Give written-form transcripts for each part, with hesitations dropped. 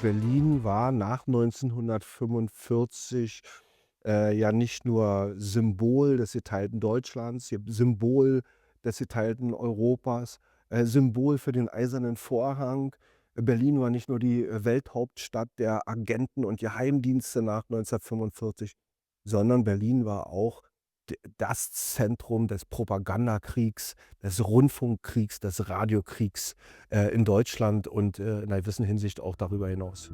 Berlin war nach 1945, ja nicht nur Symbol des geteilten Deutschlands, Symbol des geteilten Europas, Symbol für den Eisernen Vorhang. Berlin war nicht nur die, Welthauptstadt der Agenten und Geheimdienste nach 1945, sondern Berlin war auch das Zentrum des Propagandakriegs, des Rundfunkkriegs, des Radiokriegs, in Deutschland und, in einer gewissen Hinsicht auch darüber hinaus.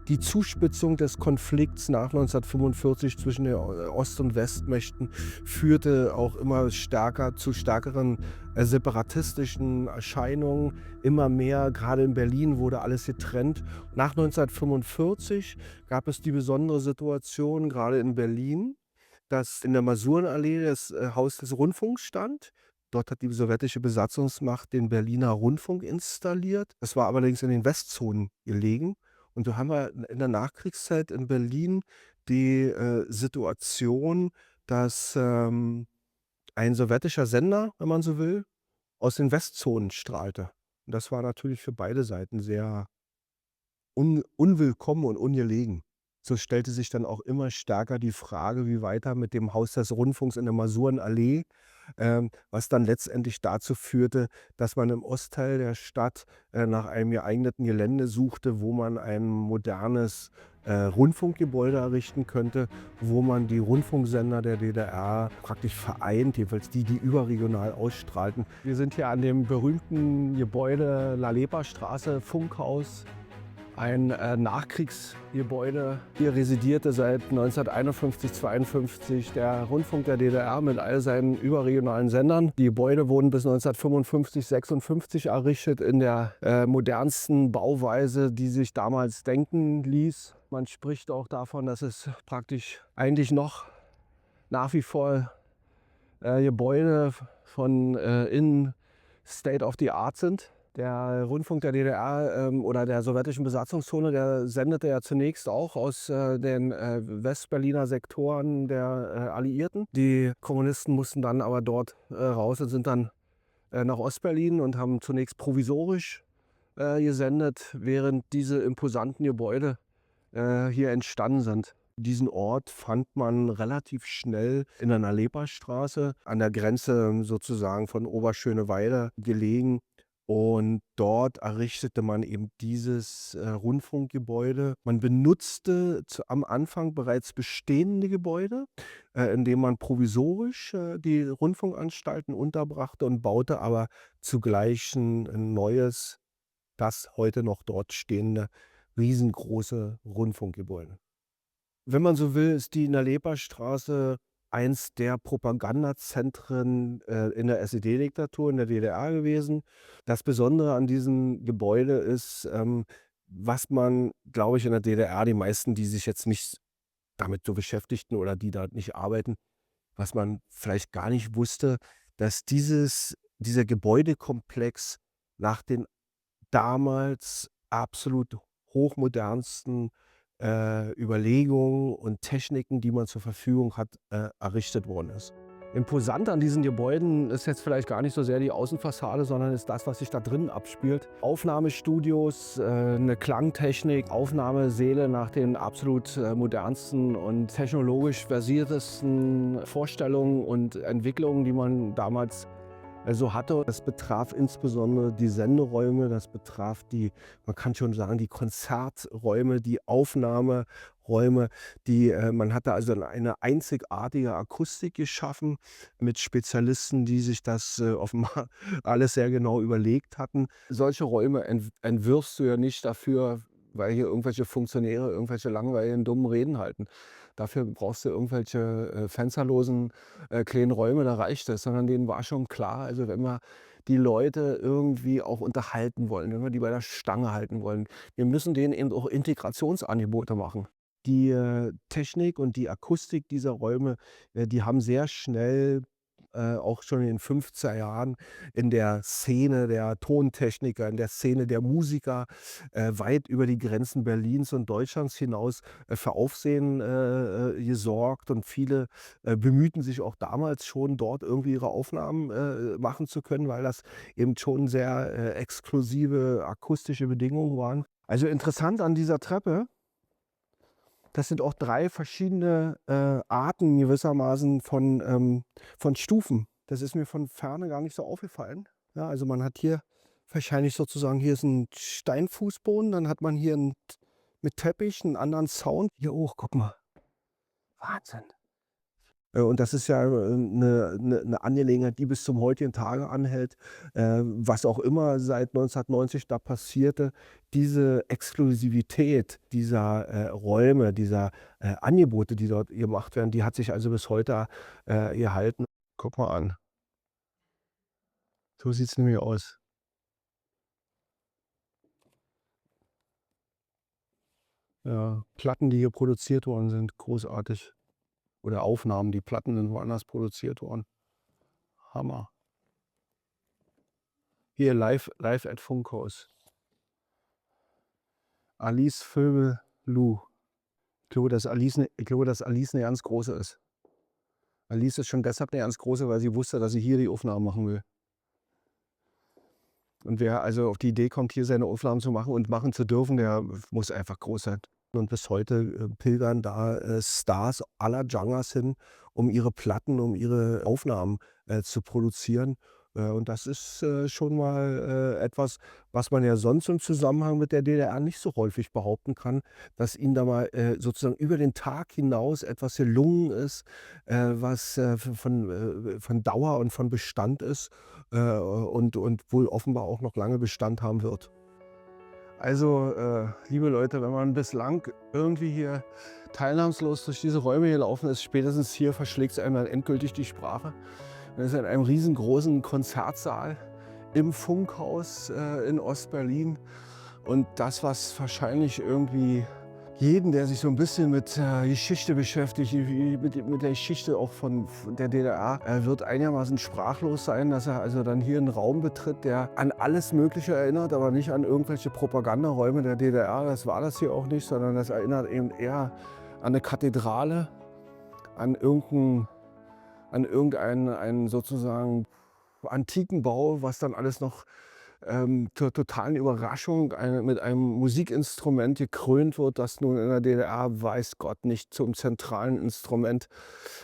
Die Zuspitzung des Konflikts nach 1945 zwischen den Ost und Westmächten führte auch immer stärker zu stärkeren, separatistischen Erscheinungen. Immer mehr, gerade in Berlin, wurde alles getrennt. Nach 1945 gab es die besondere Situation, gerade in Berlin, dass in der Masurenallee das, Haus des Rundfunks stand. Dort hat die sowjetische Besatzungsmacht den Berliner Rundfunk installiert. Das war allerdings in den Westzonen gelegen. Und so haben wir in der Nachkriegszeit in Berlin die, Situation, dass, ein sowjetischer Sender, wenn man so will, aus den Westzonen strahlte. Und das war natürlich für beide Seiten sehr unwillkommen und ungelegen. So stellte sich dann auch immer stärker die Frage, wie weiter mit dem Haus des Rundfunks in der Masurenallee, was dann letztendlich dazu führte, dass man im Ostteil der Stadt, nach einem geeigneten Gelände suchte, wo man ein modernes, Rundfunkgebäude errichten könnte, wo man die Rundfunksender der DDR praktisch vereint, jedenfalls die, die überregional ausstrahlten. Wir sind hier an dem berühmten Gebäude La-Lepa-Straße, Funkhaus. Ein, Nachkriegsgebäude. Hier residierte seit 1951, 52 der Rundfunk der DDR mit all seinen überregionalen Sendern. Die Gebäude wurden bis 1955, 56 errichtet in der, modernsten Bauweise, die sich damals denken ließ. Man spricht auch davon, dass es praktisch eigentlich noch nach wie vor, Gebäude von, innen State of the Art sind. Der Rundfunk der DDR, oder der sowjetischen Besatzungszone, der sendete ja zunächst auch aus, den, Westberliner Sektoren der, Alliierten. Die Kommunisten mussten dann aber dort, raus und sind dann, nach Ostberlin und haben zunächst provisorisch, gesendet, während diese imposanten Gebäude, hier entstanden sind. Diesen Ort fand man relativ schnell in der Nalepa-Straße, an der Grenze sozusagen von Oberschöneweide gelegen. Und dort errichtete man eben dieses, Rundfunkgebäude. Man benutzte am Anfang bereits bestehende Gebäude, indem man provisorisch, die Rundfunkanstalten unterbrachte und baute aber zugleich ein neues, das heute noch dort stehende riesengroße Rundfunkgebäude. Wenn man so will, ist die Nalepa-Straße eins der Propagandazentren, in der SED-Diktatur in der DDR gewesen. Das Besondere an diesem Gebäude ist, was man, glaube ich, in der DDR, die meisten, die sich jetzt nicht damit so beschäftigten oder die da nicht arbeiten, was man vielleicht gar nicht wusste, dass dieser Gebäudekomplex nach den damals absolut hochmodernsten, Überlegungen und Techniken, die man zur Verfügung hat, errichtet worden ist. Imposant an diesen Gebäuden ist jetzt vielleicht gar nicht so sehr die Außenfassade, sondern ist das, was sich da drinnen abspielt. Aufnahmestudios, 'ne Klangtechnik, Aufnahmesäle nach den absolut, modernsten und technologisch versiertesten Vorstellungen und Entwicklungen, die man damals so hatte. Das betraf insbesondere die Senderäume, das betraf die, man kann schon sagen, die Konzerträume, die Aufnahmeräume, man hatte also eine einzigartige Akustik geschaffen mit Spezialisten, die sich das, offenbar alles sehr genau überlegt hatten. Solche Räume entwirfst du ja nicht dafür, weil hier irgendwelche Funktionäre irgendwelche langweiligen, dummen Reden halten. Dafür brauchst du irgendwelche, fensterlosen, kleinen Räume, da reicht es, sondern denen war schon klar, also wenn wir die Leute irgendwie auch unterhalten wollen, wenn wir die bei der Stange halten wollen, wir müssen denen eben auch Integrationsangebote machen. Die, Technik und die Akustik dieser Räume, die haben sehr schnell, auch schon in den 50er Jahren in der Szene der Tontechniker, in der Szene der Musiker, weit über die Grenzen Berlins und Deutschlands hinaus, für Aufsehen, gesorgt, und viele, bemühten sich auch damals schon, dort irgendwie ihre Aufnahmen, machen zu können, weil das eben schon sehr, exklusive akustische Bedingungen waren. Also interessant an dieser Treppe, das sind auch 3 verschiedene, Arten gewissermaßen von Stufen. Das ist mir von Ferne gar nicht so aufgefallen. Ja, also man hat hier wahrscheinlich sozusagen hier ist ein Steinfußboden, dann hat man hier 'n mit Teppich einen anderen Sound. Hier hoch, guck mal, Wahnsinn. Und das ist ja, 'ne Angelegenheit, die bis zum heutigen Tage anhält. Was auch immer seit 1990 da passierte, diese Exklusivität dieser, Räume, dieser, Angebote, die dort gemacht werden, die hat sich also bis heute, gehalten. Guck mal an, so sieht's nämlich aus. Ja, Platten, die hier produziert worden sind, großartig. Oder Aufnahmen, die Platten sind woanders produziert worden. Hammer. Hier live at Funkhaus. Alice Vögel Lu. Ich glaube, dass Alice 'ne ganz große ist. Alice ist schon deshalb 'ne ganz große, weil sie wusste, dass sie hier die Aufnahmen machen will. Und wer also auf die Idee kommt, hier seine Aufnahmen zu machen und machen zu dürfen, der muss einfach groß sein. Und bis heute, pilgern da, Stars aller Genres hin, um ihre Platten, um ihre Aufnahmen, zu produzieren. Und das ist, schon mal, etwas, was man ja sonst im Zusammenhang mit der DDR nicht so häufig behaupten kann, dass ihnen da mal, sozusagen über den Tag hinaus etwas gelungen ist, was, von Dauer und von Bestand ist, und wohl offenbar auch noch lange Bestand haben wird. Also, liebe Leute, wenn man bislang irgendwie hier teilnahmslos durch diese Räume gelaufen ist, spätestens hier verschlägt es einem dann endgültig die Sprache. Man ist in einem riesengroßen Konzertsaal im Funkhaus, in Ostberlin. Und das, was wahrscheinlich irgendwie jeden, der sich so ein bisschen mit, Geschichte beschäftigt, mit der Geschichte auch von der DDR, wird einigermaßen sprachlos sein, dass er also dann hier einen Raum betritt, der an alles Mögliche erinnert, aber nicht an irgendwelche Propagandaräume der DDR. Das war das hier auch nicht, sondern das erinnert eben eher an eine Kathedrale, an irgendeinen einen sozusagen antiken Bau, was dann alles noch, zur totalen Überraschung mit einem Musikinstrument gekrönt wird, das nun in der DDR, weiß Gott, nicht zum zentralen Instrument,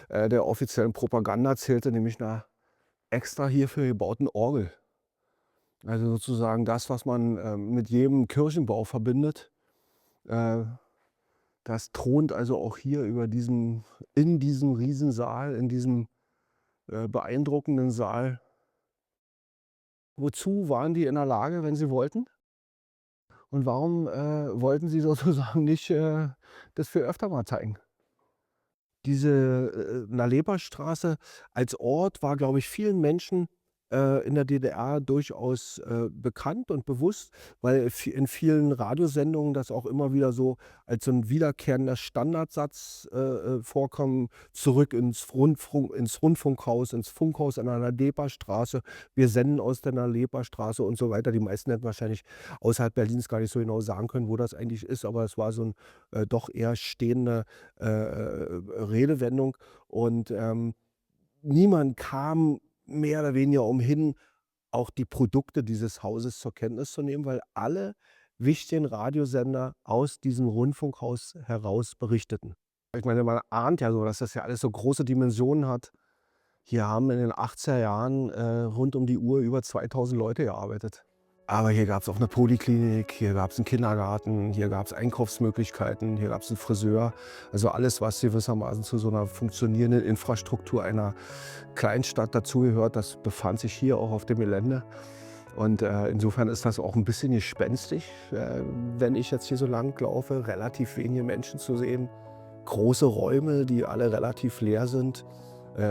der offiziellen Propaganda zählte, nämlich 'ner extra hierfür gebauten Orgel. Also sozusagen das, was man, mit jedem Kirchenbau verbindet, äh, das thront also auch hier in diesem Riesensaal, in diesem, beeindruckenden Saal. Wozu waren die in der Lage, wenn sie wollten? Und warum, wollten sie sozusagen nicht, das viel öfter mal zeigen? Diese, Nalepa-Straße als Ort war, glaube ich, vielen Menschen, in der DDR durchaus, bekannt und bewusst, weil in vielen Radiosendungen das auch immer wieder so als so 'n wiederkehrender Standardsatz, vorkommen: „Zurück ins Rundfunkhaus, ins Funkhaus an der Nalepa-Straße. Wir senden aus der Nalepa-Straße“ und so weiter. Die meisten hätten wahrscheinlich außerhalb Berlins gar nicht so genau sagen können, wo das eigentlich ist, aber es war so 'n, doch eher stehende Redewendung und, niemand kam mehr oder weniger umhin, auch die Produkte dieses Hauses zur Kenntnis zu nehmen, weil alle wichtigen Radiosender aus diesem Rundfunkhaus heraus berichteten. Ich meine, man ahnt ja so, dass das ja alles so große Dimensionen hat. Hier haben in den 80er Jahren, rund um die Uhr über 2.000 Leute gearbeitet. Aber hier gab es auch eine Poliklinik, hier gab es einen Kindergarten, hier gab es Einkaufsmöglichkeiten, hier gab es einen Friseur. Also alles, was gewissermaßen zu so einer funktionierenden Infrastruktur einer Kleinstadt dazugehört, das befand sich hier auch auf dem Gelände. Und, insofern ist das auch ein bisschen gespenstisch, wenn ich jetzt hier so lang laufe, relativ wenige Menschen zu sehen, große Räume, die alle relativ leer sind.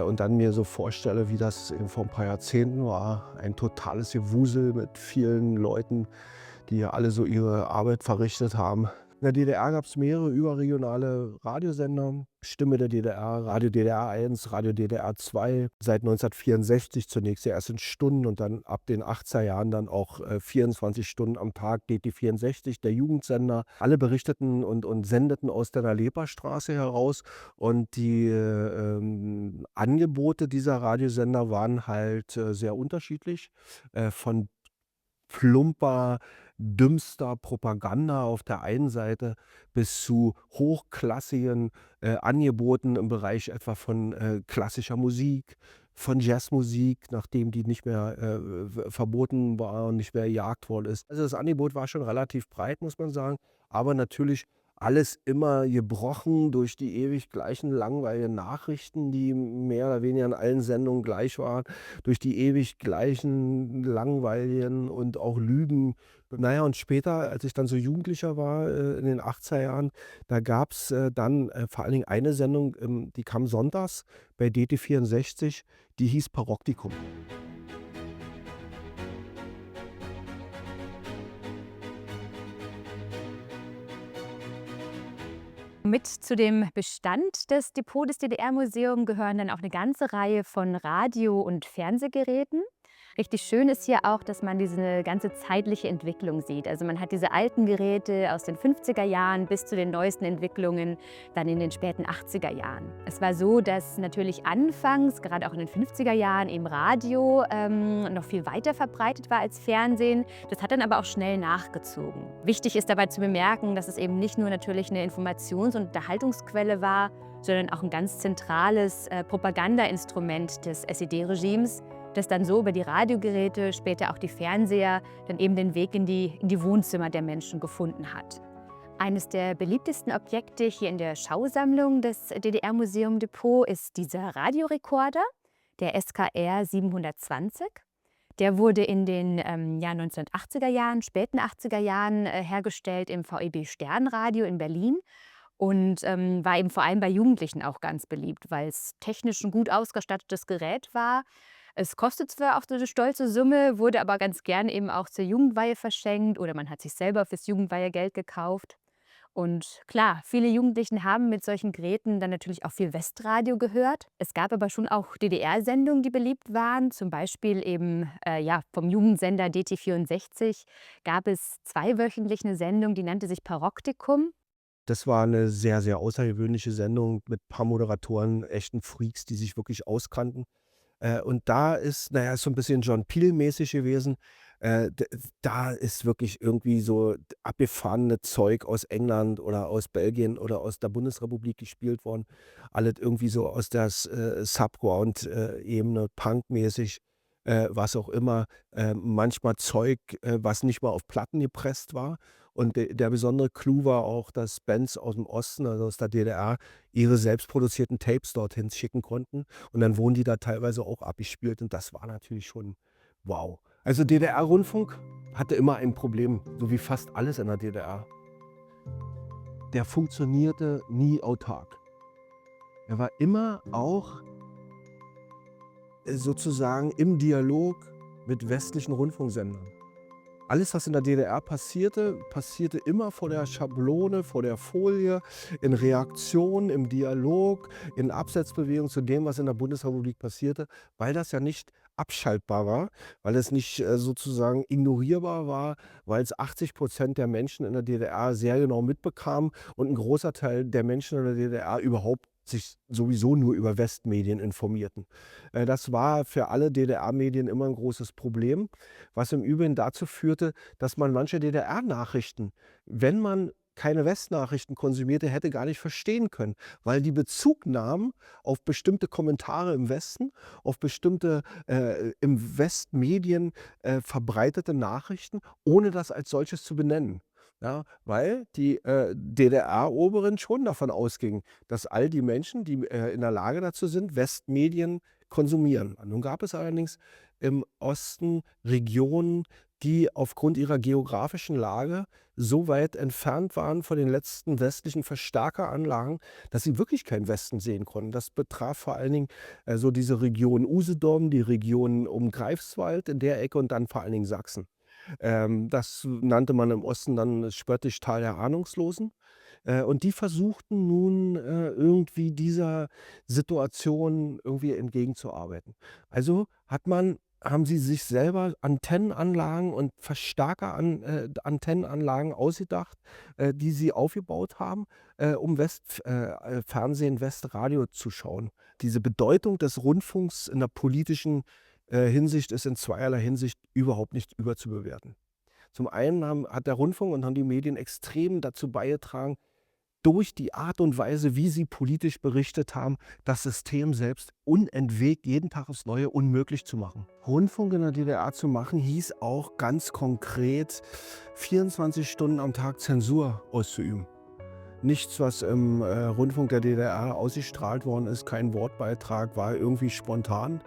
Und dann mir so vorstelle, wie das eben vor ein paar Jahrzehnten war. Ein totales Gewusel mit vielen Leuten, die ja alle so ihre Arbeit verrichtet haben. In der DDR gab es mehrere überregionale Radiosender. Stimme der DDR, Radio DDR 1, Radio DDR 2. Seit 1964 zunächst ja erst in Stunden und dann ab den 80er Jahren dann auch, 24 Stunden am Tag DT 64, der Jugendsender. Alle berichteten und sendeten aus der Nalepa-Straße heraus und die, Angebote dieser Radiosender waren halt, sehr unterschiedlich, von plumper, dümmster Propaganda auf der einen Seite bis zu hochklassigen, Angeboten im Bereich etwa von, klassischer Musik, von Jazzmusik, nachdem die nicht mehr, verboten war und nicht mehr gejagt worden ist. Also, das Angebot war schon relativ breit, muss man sagen, aber natürlich alles immer gebrochen durch die ewig gleichen langweiligen Nachrichten, die mehr oder weniger in allen Sendungen gleich waren, durch die ewig gleichen langweiligen und auch Lügen. Na ja, und später, als ich dann so Jugendlicher war, in den 80er Jahren, da gab's, dann, vor allen Dingen eine Sendung, die kam sonntags bei DT64, die hieß Paroktikum. Mit zu dem Bestand des Depot des DDR-Museum gehören dann auch eine ganze Reihe von Radio und Fernsehgeräten. Richtig schön ist hier auch, dass man diese ganze zeitliche Entwicklung sieht. Also, man hat diese alten Geräte aus den 50er Jahren bis zu den neuesten Entwicklungen dann in den späten 80er Jahren. Es war so, dass natürlich anfangs, gerade auch in den 50er Jahren, eben Radio, noch viel weiter verbreitet war als Fernsehen. Das hat dann aber auch schnell nachgezogen. Wichtig ist dabei zu bemerken, dass es eben nicht nur natürlich eine Informations- und Unterhaltungsquelle war, sondern auch ein ganz zentrales Propagandainstrument des SED-Regimes, das dann so über die Radiogeräte, später auch die Fernseher, dann eben den Weg in die Wohnzimmer der Menschen gefunden hat. Eines der beliebtesten Objekte hier in der Schausammlung des DDR-Museum Depot ist dieser Radiorekorder, der SKR 720. Der wurde in den ja, 1980er Jahren, späten 80er Jahren hergestellt im VEB Sternradio in Berlin und war eben vor allem bei Jugendlichen auch ganz beliebt, weil es technisch ein gut ausgestattetes Gerät war. Es kostet zwar auch so 'ne stolze Summe, wurde aber ganz gern eben auch zur Jugendweihe verschenkt oder man hat sich selber fürs Jugendweihegeld gekauft. Und klar, viele Jugendlichen haben mit solchen Geräten dann natürlich auch viel Westradio gehört. Es gab aber schon auch DDR-Sendungen, die beliebt waren. Zum Beispiel eben ja, vom Jugendsender DT64 gab es zweiwöchentlich eine Sendung, die nannte sich Paroktikum. Das war 'ne sehr, sehr außergewöhnliche Sendung mit paar Moderatoren, echten Freaks, die sich wirklich auskannten. Und da ist, na ja, ist so 'n bisschen John Peel-mäßig gewesen. D Da ist wirklich irgendwie so abgefahrene Zeug aus England oder aus Belgien oder aus der Bundesrepublik gespielt worden. Alles irgendwie so aus der Subground, Ebene, punkmäßig, was auch immer. Manchmal Zeug, was nicht mal auf Platten gepresst war. Und der besondere Clou war auch, dass Bands aus'm Osten, also aus der DDR, ihre selbstproduzierten Tapes dorthin schicken konnten. Und dann wurden die da teilweise auch abgespielt und das war natürlich schon wow. Also, DDR-Rundfunk hatte immer ein Problem, so wie fast alles in der DDR. Der funktionierte nie autark. Er war immer auch, sozusagen im Dialog mit westlichen Rundfunksendern. Alles, was in der DDR passierte, passierte immer vor der Schablone, vor der Folie, in Reaktion, im Dialog, in Absetzbewegung zu dem, was in der Bundesrepublik passierte, weil das ja nicht abschaltbar war, weil es nicht, sozusagen ignorierbar war, weil's 80% der Menschen in der DDR sehr genau mitbekamen und ein großer Teil der Menschen in der DDR überhaupt sich sowieso nur über Westmedien informierten. Das war für alle DDR-Medien immer ein großes Problem, was im Übrigen dazu führte, dass man manche DDR-Nachrichten, wenn man keine Westnachrichten konsumierte, hätte gar nicht verstehen können, weil die Bezugnahmen auf bestimmte Kommentare im Westen, auf bestimmte, im Westmedien, verbreitete Nachrichten, ohne das als solches zu benennen. Ja, weil die, DDR-Oberen schon davon ausgingen, dass all die Menschen, die, in der Lage dazu sind, Westmedien konsumieren. Nun gab es allerdings im Osten Regionen, die aufgrund ihrer geografischen Lage so weit entfernt waren von den letzten westlichen Verstärkeranlagen, dass sie wirklich keinen Westen sehen konnten. Das betraf vor allen Dingen, so diese Region Usedom, die Region um Greifswald in der Ecke und dann vor allen Dingen Sachsen. Das nannte man im Osten dann spöttisch Tal der Ahnungslosen. Und die versuchten nun, irgendwie dieser Situation irgendwie entgegenzuarbeiten. Also haben sie sich selber Antennenanlagen und Antennenanlagen ausgedacht, die sie aufgebaut haben, um Fernsehen, Westradio zu schauen. Diese Bedeutung des Rundfunks in der politischen Hinsicht ist in zweierlei Hinsicht überhaupt nicht überzubewerten. Zum einen hat der Rundfunk und haben die Medien extrem dazu beigetragen, durch die Art und Weise, wie sie politisch berichtet haben, das System selbst unentwegt jeden Tag aufs Neue unmöglich zu machen. Rundfunk in der DDR zu machen, hieß auch ganz konkret 24 Stunden am Tag Zensur auszuüben. Nichts, was im Rundfunk der DDR ausgestrahlt worden ist, kein Wortbeitrag, war irgendwie spontan,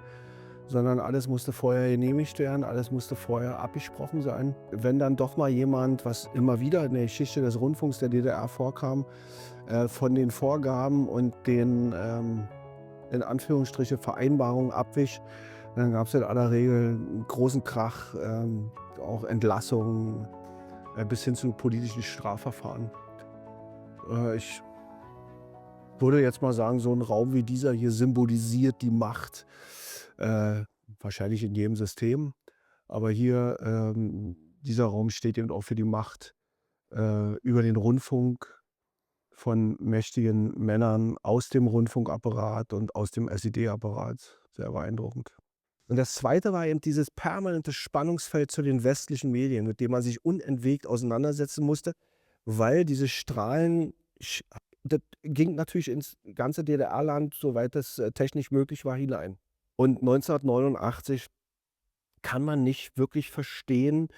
sondern alles musste vorher genehmigt werden, alles musste vorher abgesprochen sein. Wenn dann doch mal jemand, was immer wieder in der Geschichte des Rundfunks der DDR vorkam, von den Vorgaben und den in Anführungsstriche Vereinbarungen abwich, dann gab es in aller Regel einen großen Krach, auch Entlassungen bis hin zu politischen Strafverfahren. Ich würde jetzt mal sagen, so ein Raum wie dieser hier symbolisiert die Macht, äh, wahrscheinlich in jedem System, aber hier, dieser Raum steht eben auch für die Macht, über den Rundfunk von mächtigen Männern aus dem Rundfunkapparat und aus dem SED-Apparat. Sehr beeindruckend. Und das Zweite war eben dieses permanente Spannungsfeld zu den westlichen Medien, mit dem man sich unentwegt auseinandersetzen musste, weil diese Strahlen das ging natürlich ins ganze DDR-Land, soweit es technisch möglich war, hinein. Und 1989 kann man nicht wirklich verstehen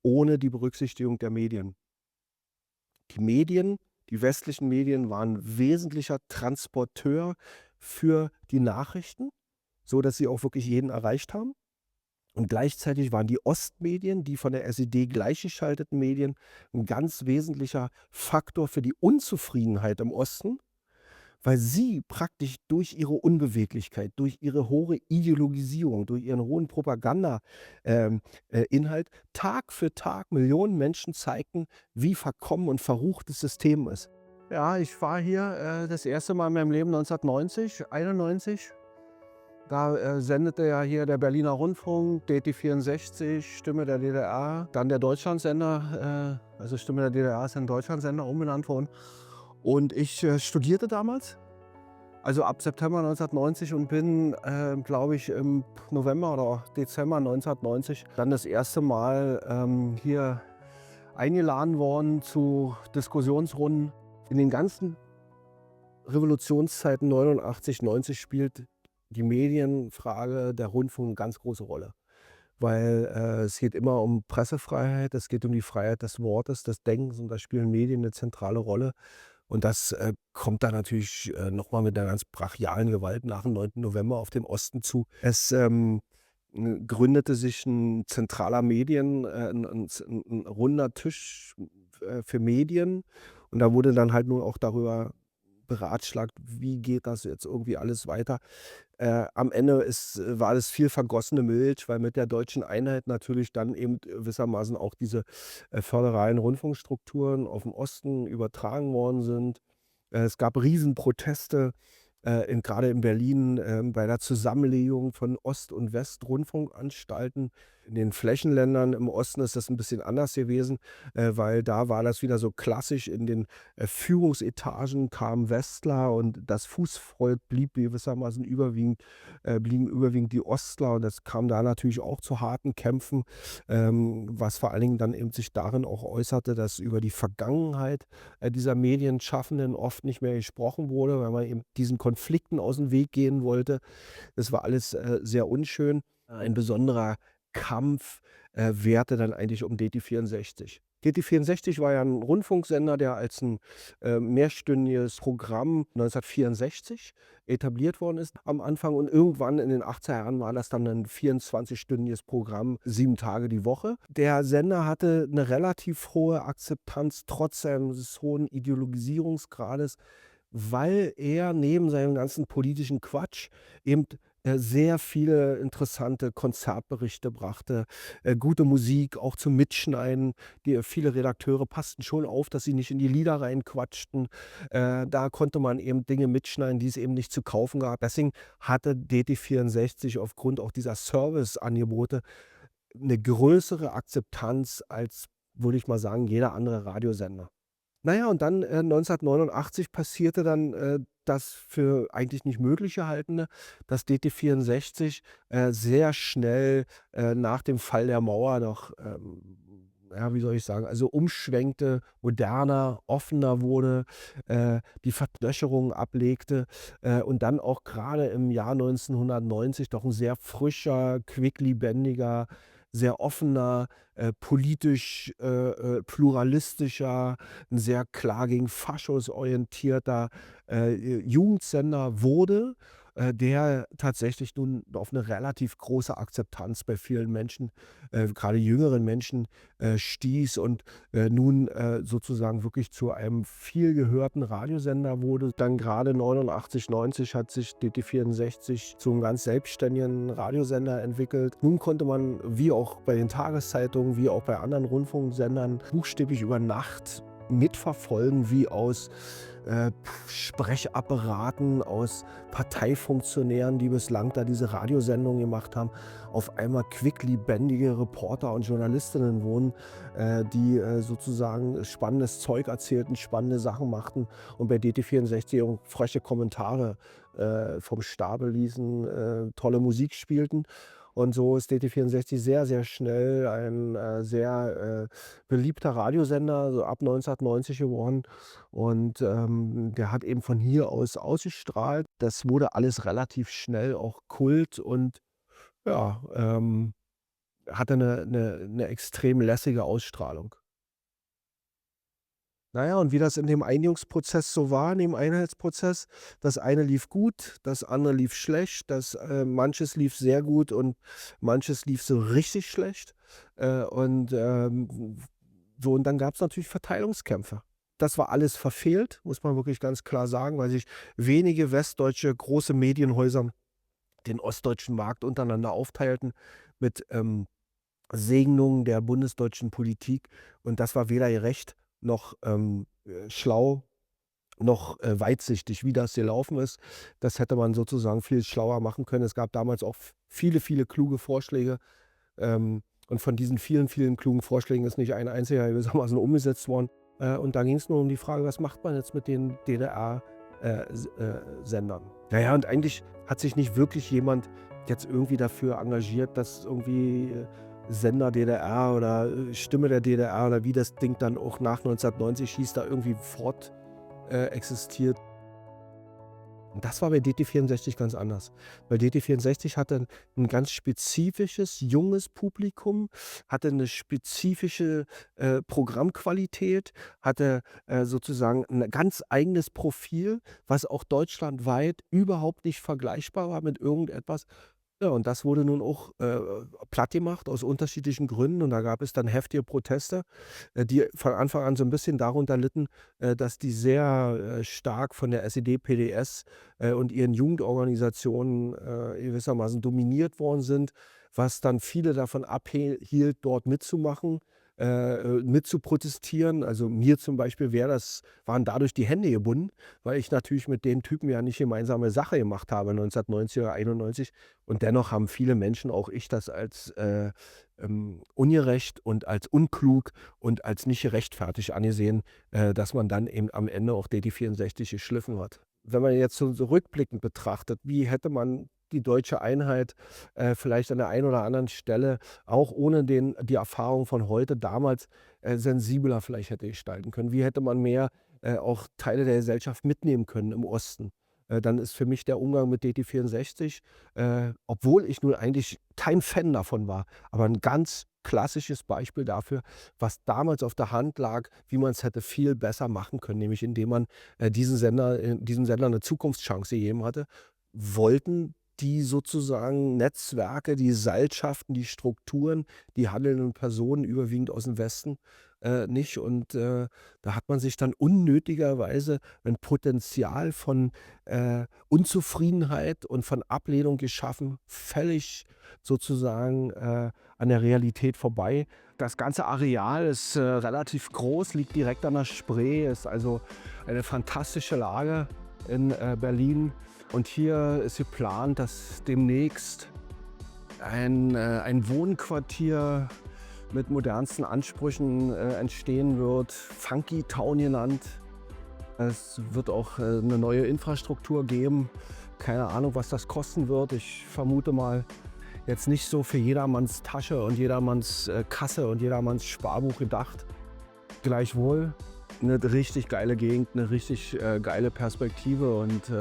ohne die Berücksichtigung der Medien. Die Medien, die westlichen Medien waren wesentlicher Transporteur für die Nachrichten, so dass sie auch wirklich jeden erreicht haben. Und gleichzeitig waren die Ostmedien, die von der SED gleichgeschalteten Medien, ein ganz wesentlicher Faktor für die Unzufriedenheit im Osten, weil sie praktisch durch ihre Unbeweglichkeit, durch ihre hohe Ideologisierung, durch ihren hohen Propaganda Inhalt Tag für Tag Millionen Menschen zeigten, wie verkommen und verrucht das System ist. Ja, ich war hier das erste Mal in meinem Leben 1990, 91. Da sendete ja hier der Berliner Rundfunk, DT64, Stimme der DDR, dann der Deutschlandsender, also Stimme der DDR ist in Deutschlandsender umbenannt worden. Und ich studierte damals, also ab September 1990 und bin, glaube ich, im November oder Dezember 1990 dann das erste Mal hier eingeladen worden zu Diskussionsrunden. In den ganzen Revolutionszeiten 89, 90 spielt die Medienfrage, der Rundfunk eine ganz große Rolle. Weil es geht immer um Pressefreiheit, es geht um die Freiheit des Wortes, des Denkens und da spielen Medien eine zentrale Rolle. Und das kommt dann natürlich noch mal mit einer ganz brachialen Gewalt nach dem 9. November auf den Osten zu. Es gründete sich ein zentraler Medien 'n runder Tisch für Medien und da wurde dann halt nur auch darüber beratschlagt, wie geht das jetzt irgendwie alles weiter. Am Ende war das viel vergossene Milch, weil mit der deutschen Einheit natürlich dann eben gewissermaßen auch diese föderalen Rundfunkstrukturen auf den Osten übertragen worden sind. Es gab Riesenproteste grade in Berlin bei der Zusammenlegung von Ost- und Westrundfunkanstalten. In den Flächenländern im Osten ist das ein bisschen anders gewesen, weil da war das wieder so klassisch. In den Führungsetagen kamen Westler und das Fußvolk blieben überwiegend die Ostler und das kam da natürlich auch zu harten Kämpfen, was vor allen Dingen dann eben sich darin auch äußerte, dass über die Vergangenheit dieser Medienschaffenden oft nicht mehr gesprochen wurde, weil man eben diesen Konflikten aus dem Weg gehen wollte. Das war alles sehr unschön. Ein besonderer Kampf währte dann eigentlich um DT64. DT64 war ja ein Rundfunksender, der als ein mehrstündiges Programm 1964 etabliert worden ist am Anfang und irgendwann in den 80er Jahren war das dann ein 24-stündiges Programm, 7 Tage die Woche. Der Sender hatte eine relativ hohe Akzeptanz trotz seines hohen Ideologisierungsgrades, weil er neben seinem ganzen politischen Quatsch eben sehr viele interessante Konzertberichte brachte, gute Musik, auch zum Mitschneiden. Viele Redakteure passten schon auf, dass sie nicht in die Lieder reinquatschten. Da konnte man eben Dinge mitschneiden, die es eben nicht zu kaufen gab. Deswegen hatte DT64 aufgrund auch dieser Serviceangebote eine größere Akzeptanz als, würde ich mal sagen, jeder andere Radiosender. Na ja, und dann, 1989 passierte dann, das für eigentlich nicht möglich gehaltene, dass DT64, sehr schnell, nach dem Fall der Mauer noch, ja, wie soll ich sagen, also umschwenkte, moderner, offener wurde, die Verknöcherung ablegte, und dann auch gerade im Jahr 1990 doch ein sehr frischer, quicklebendiger, sehr offener, politisch, pluralistischer, 'n sehr klar gegen Faschos orientierter, Jugendsender wurde, der tatsächlich nun auf 'ne relativ große Akzeptanz bei vielen Menschen, grade jüngeren Menschen, stieß und, nun, sozusagen wirklich zu einem viel gehörten Radiosender wurde. Dann grade 89, 90 hat sich DT64 zum ganz selbstständigen Radiosender entwickelt. Nun konnte man, wie auch bei den Tageszeitungen, wie auch bei anderen Rundfunksendern, buchstäblich über Nacht mitverfolgen, wie aus, Sprechapparaten, aus Parteifunktionären, die bislang da diese Radiosendungen gemacht haben, auf einmal quicklebendige Reporter und Journalistinnen wurden, die, sozusagen spannendes Zeug erzählten, spannende Sachen machten und bei DT64 auch freche Kommentare, vom Stapel ließen, tolle Musik spielten. Und so ist DT64 sehr, sehr schnell ein, sehr, beliebter Radiosender, so ab 1990 geworden. Und, der hat eben von hier aus ausgestrahlt. Das wurde alles relativ schnell auch Kult und ja, hatte eine extrem lässige Ausstrahlung. Na ja, und wie das in dem Einigungsprozess so war, in dem Einheitsprozess, das eine lief gut, das andere lief schlecht, manches lief sehr gut und manches lief so richtig schlecht. Und, so und dann gab's natürlich Verteilungskämpfe. Das war alles verfehlt, muss man wirklich ganz klar sagen, weil sich wenige westdeutsche große Medienhäuser den ostdeutschen Markt untereinander aufteilten mit, Segnungen der bundesdeutschen Politik. Und das war weder gerecht noch, schlau, noch, weitsichtig, wie das gelaufen ist. Das hätte man sozusagen viel schlauer machen können. Es gab damals auch viele, viele kluge Vorschläge, und von diesen vielen, vielen klugen Vorschlägen ist nicht ein einziger gewissermaßen umgesetzt worden. Und da ging es nur um die Frage: „Was macht man jetzt mit den DDR, Sendern?“ Na ja, und eigentlich hat sich nicht wirklich jemand jetzt irgendwie dafür engagiert, dass irgendwie, Sender DDR oder, Stimme der DDR oder wie das Ding dann auch nach 1990 hieß, da irgendwie existiert. Und das war bei DT64 ganz anders. Weil DT64 hatte ein ganz spezifisches, junges Publikum, hatte eine spezifische, Programmqualität, hatte, sozusagen ein ganz eigenes Profil, was auch deutschlandweit überhaupt nicht vergleichbar war mit irgendetwas. Ja, und das wurde nun auch, plattgemacht aus unterschiedlichen Gründen und da gab es dann heftige Proteste, die von Anfang an so ein bisschen darunter litten, dass die sehr, stark von der SED-PDS, und ihren Jugendorganisationen, gewissermaßen dominiert worden sind, was dann viele davon abhielt, dort mitzumachen, mitzuprotestieren. Also, mir zum Beispiel waren dadurch die Hände gebunden, weil ich natürlich mit den Typen ja nicht gemeinsame Sache gemacht habe 1990 oder 91. Und dennoch haben viele Menschen, auch ich, das als, ungerecht und als unklug und als nicht gerechtfertigt angesehen, dass man dann eben am Ende auch DT64 geschliffen hat. Wenn man jetzt so rückblickend betrachtet, wie hätte man die deutsche Einheit, vielleicht an der einen oder anderen Stelle auch ohne die Erfahrung von heute damals, sensibler vielleicht hätte gestalten können? Wie hätte man mehr, auch Teile der Gesellschaft mitnehmen können im Osten? Dann ist für mich der Umgang mit DT64, obwohl ich nun eigentlich kein Fan davon war, aber ein ganz klassisches Beispiel dafür, was damals auf der Hand lag, wie man es hätte viel besser machen können, nämlich indem man, diesem Sender eine Zukunftschance gegeben hatte. Wollten die sozusagen Netzwerke, die Seilschaften, die Strukturen, die handelnden Personen überwiegend aus dem Westen, nicht. Und, da hat man sich dann unnötigerweise ein Potenzial von, Unzufriedenheit und von Ablehnung geschaffen, völlig sozusagen, an der Realität vorbei. Das ganze Areal ist, relativ groß, liegt direkt an der Spree, ist also eine fantastische Lage in, Berlin. Und hier ist geplant, dass demnächst ein Wohnquartier mit modernsten Ansprüchen entstehen wird, Funky Town genannt. Es wird auch 'ne neue Infrastruktur geben. Keine Ahnung, was das kosten wird. Ich vermute mal, jetzt nicht so für jedermanns Tasche und jedermanns Kasse und jedermanns Sparbuch gedacht. Gleichwohl 'ne richtig geile Gegend, 'ne richtig geile Perspektive und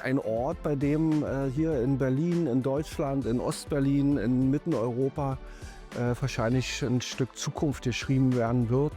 ein Ort, bei dem hier in Berlin, in Deutschland, in Ostberlin, in Mitteleuropa wahrscheinlich ein Stück Zukunft geschrieben werden wird.